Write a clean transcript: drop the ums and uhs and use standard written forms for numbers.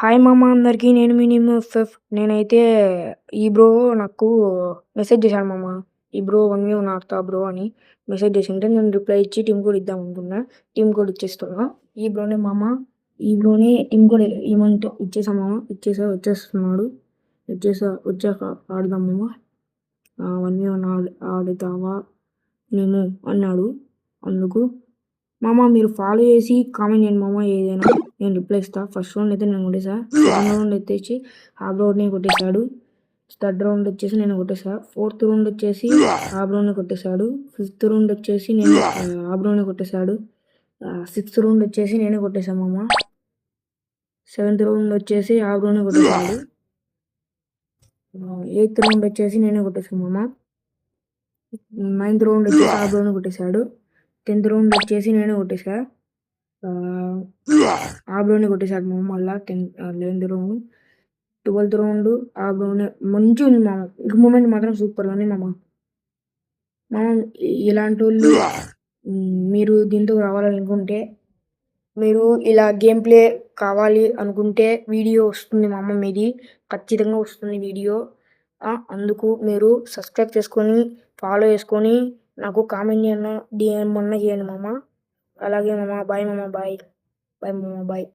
Hi మామ అందరికి. నేను మీ నేమ్ ఎఫ్ఎఫ్. నేనైతే ఈ బ్రో నాకు మెసేజ్ చేశాడు మామ. ఈ బ్రో 1v1 ఆడతా బ్రో అని మెసేజ్ చేసింటే నేను రిప్లై ఇచ్చి టీమ్ కోడ్ ఇద్దాం అనుకున్నా. టీమ్ కోడ్ ఇచ్చేస్తున్నా. ఈ బ్రోనే మామ. ఈ బ్రోనే టీమ్ కోడ్ ఏమంటే ఇచ్చేసా మామ. వచ్చేస్తున్నాడు. వచ్చాక ఆడదాం మామ. 1v1 ఆడుతావా నేను అన్నాడు. అందుకు మామ మీరు ఫాలో చేసి కామెంట్ చేయండి మామ. ఏదైనా నేను రిప్లై ఇస్తా. ఫస్ట్ రౌండ్ అయితే నేను కొట్టేసా. సెకండ్ రౌండ్ వచ్చేసి హాఫ్ రౌండ్ని కొట్టేశాడు. థర్డ్ రౌండ్ వచ్చేసి నేను కొట్టేసా. ఫోర్త్ రౌండ్ వచ్చేసి హాఫ్ రౌండ్ని కొట్టేశాడు. ఫిఫ్త్ రౌండ్ వచ్చేసి నేను హాఫ్ రౌండ్ని కొట్టేశాడు. సిక్స్త్ రౌండ్ వచ్చేసి నేనే కొట్టేశా మామ. సెవెంత్ రౌండ్ వచ్చేసి హాఫ్ రౌండ్ని కొట్టేశాడు. ఎయిత్ రౌండ్ వచ్చేసి నేనే కొట్టేశాను మామ. నైన్త్ రౌండ్ వచ్చేసి హాఫ్ రౌండ్ని కొట్టేశాడు. 10th రౌండ్ వచ్చేసి నేనే కొట్టేశా. హాఫ్ రౌండ్ని కొట్టేశాడు మామ. మళ్ళీ 11th round 12th round half round మంచిగా ఉంది మామ. ఇక మూమెంట్ మాత్రం సూపర్గా ఉంది మామ. ఇలాంటి వాళ్ళు మీరు దీంతో రావాలనుకుంటే, మీరు ఇలా గేమ్ ప్లే కావాలి అనుకుంటే వీడియో వస్తుంది మామ. మీది ఖచ్చితంగా వస్తుంది వీడియో. అందుకు మీరు సబ్స్క్రైబ్ చేసుకొని ఫాలో చేసుకొని నాకు కామెంట్ చేయన్నా డిఎం అన్నా చేయండి మామ. అలాగే మామ. బాయ్ మామ. బాయ్ మామ. బాయ్.